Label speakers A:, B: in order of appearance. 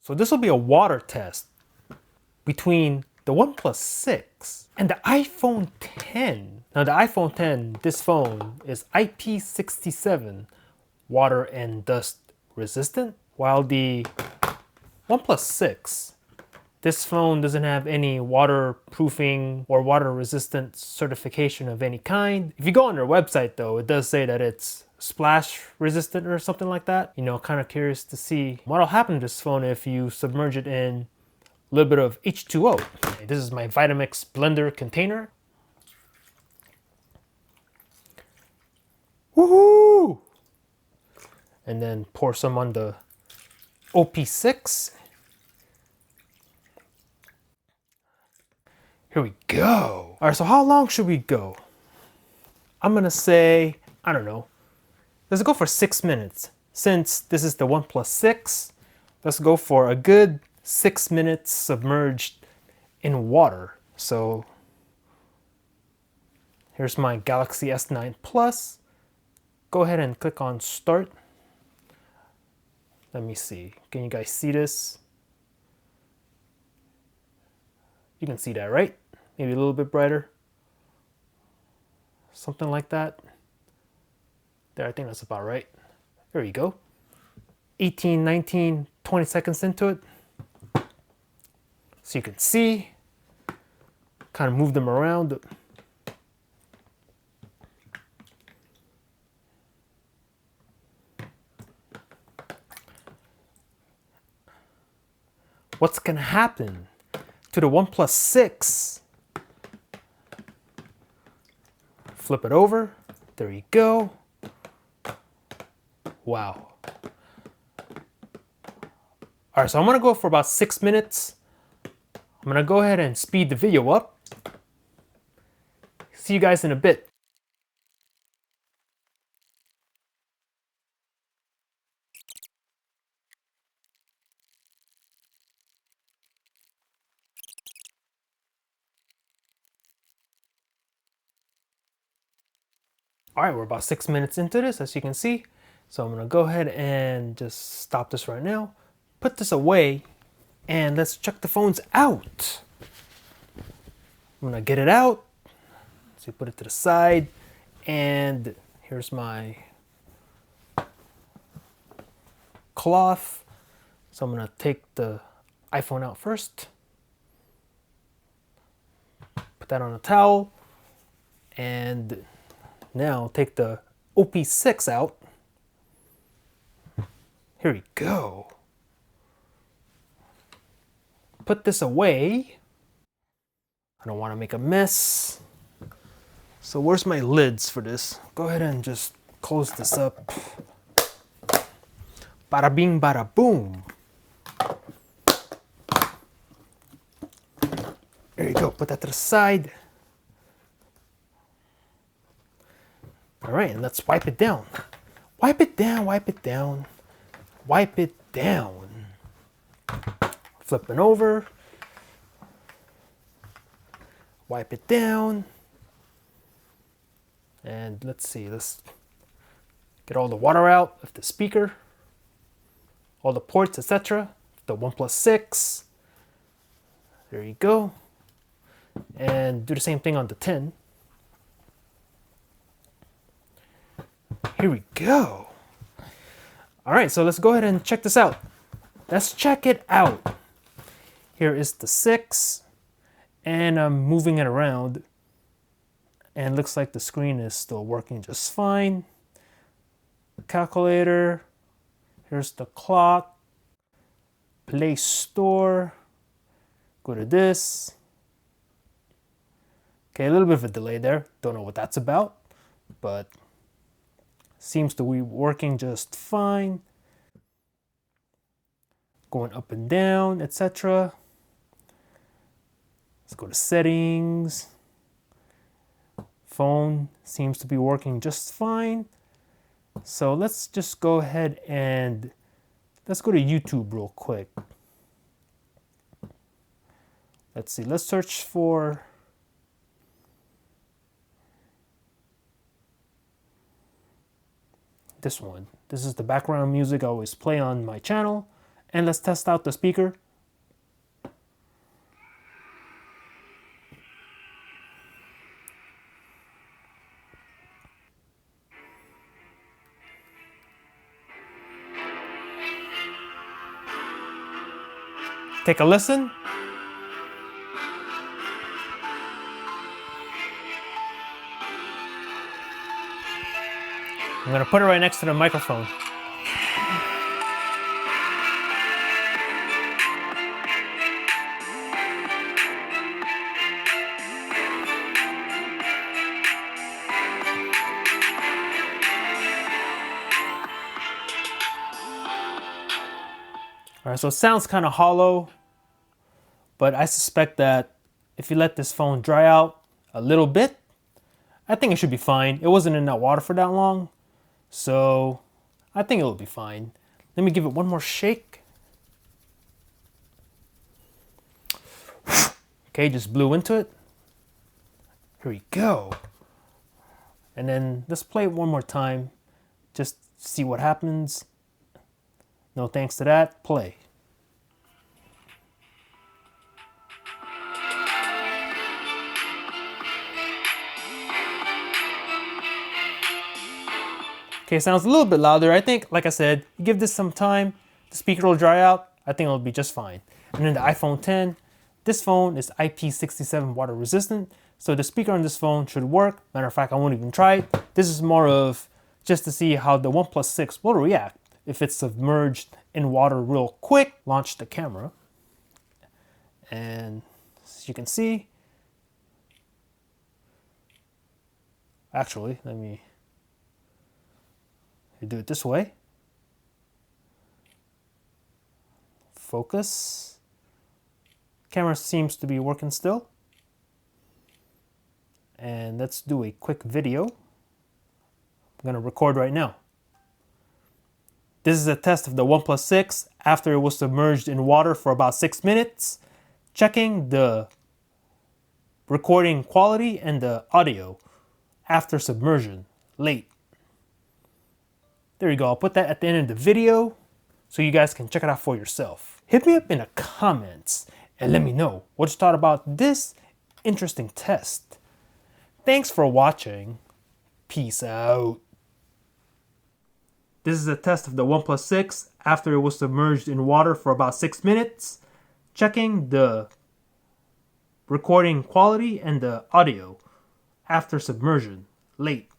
A: So this will be a water test between the OnePlus 6 and the iPhone 10. Now the iPhone 10, this phone is IP67 water and dust resistant, while the OnePlus 6, this phone doesn't have any waterproofing or water resistant certification of any kind. If you go on their website though, it does say that it's splash resistant or something like that. You know, kind of curious to see what'll happen to this phone if you submerge it in a little bit of H2O. This is my Vitamix blender container. Woohoo! And then pour some on the OP6. Here we go. All right, so how long should we go? I'm gonna say, I don't know, let's go for 6 minutes. Since this is the OnePlus 6, let's go for a good 6 minutes submerged in water. So here's my Galaxy S9 Plus. Go ahead and click on start. Let me see, can you guys see this? You can see that, right? Maybe a little bit brighter. Something like that. There, I think that's about right. There you go. 18, 19, 20 seconds into it. So you can see, kind of move them around. What's gonna happen to the OnePlus 6? Flip it over. There you go. Wow. All right, so I'm gonna go for about 6 minutes. I'm gonna go ahead and speed the video up. See you guys in a bit. All right, we're about 6 minutes into this, as you can see. So I'm gonna go ahead and just stop this right now, put this away, and let's check the phones out. I'm gonna get it out. So put it to the side, and here's my cloth. So I'm gonna take the iPhone out first. Put that on a towel, and now take the OP6 out. Here we go. Put this away. I don't want to make a mess. So where's my lids for this? Go ahead and just close this up. Bada bing, bada boom. There you go, put that to the side. All right, and let's wipe it down. Wipe it down, wipe it down, wipe it down. Flipping over. Wipe it down. And let's see, let's get all the water out of the speaker, all the ports, etc. The OnePlus 6. There you go. And do the same thing on the 10. Here we go. All right, so let's go ahead and check this out. Let's check it out. Here is the 6, and I'm moving it around, and it looks like the screen is still working just fine. Calculator, here's the clock, Play Store, go to this. Okay, a little bit of a delay there, don't know what that's about, but seems to be working just fine. Going up and down, etc. Let's go to settings. Phone seems to be working just fine. So let's just go ahead and let's go to YouTube real quick. Let's see, let's search for this one. This is the background music I always play on my channel, And let's test out the speaker. Take a listen. I'm gonna put it right next to the microphone. Alright, so it sounds kind of hollow, but I suspect that if you let this phone dry out a little bit, I think it should be fine. It wasn't in that water for that long, so I think it'll be fine. Let me give it one more shake. Okay, just blew into it. Here we go. And then let's play it one more time. Just see what happens. No thanks to that. Play. Okay, sounds a little bit louder. I think, like I said, give this some time. The speaker will dry out. I think it'll be just fine. And then the iPhone 10. This phone is IP67 water resistant. So the speaker on this phone should work. Matter of fact, I won't even try it. This is more of just to see how the OnePlus 6 will react if it's submerged in water real quick. Launch the camera. And as you can see, actually, let me do it this way. Focus. Camera seems to be working still. And let's do a quick video. I'm going to record right now. This is a test of the OnePlus 6 after it was submerged in water for about 6 minutes. Checking the recording quality and the audio after submersion. Late. There you go. I'll put that at the end of the video so you guys can check it out for yourself. Hit me up in the comments and let me know what you thought about this interesting test. Thanks for watching. Peace out. This is a test of the OnePlus 6 after it was submerged in water for about 6 minutes. Checking the recording quality and the audio after submersion. Late.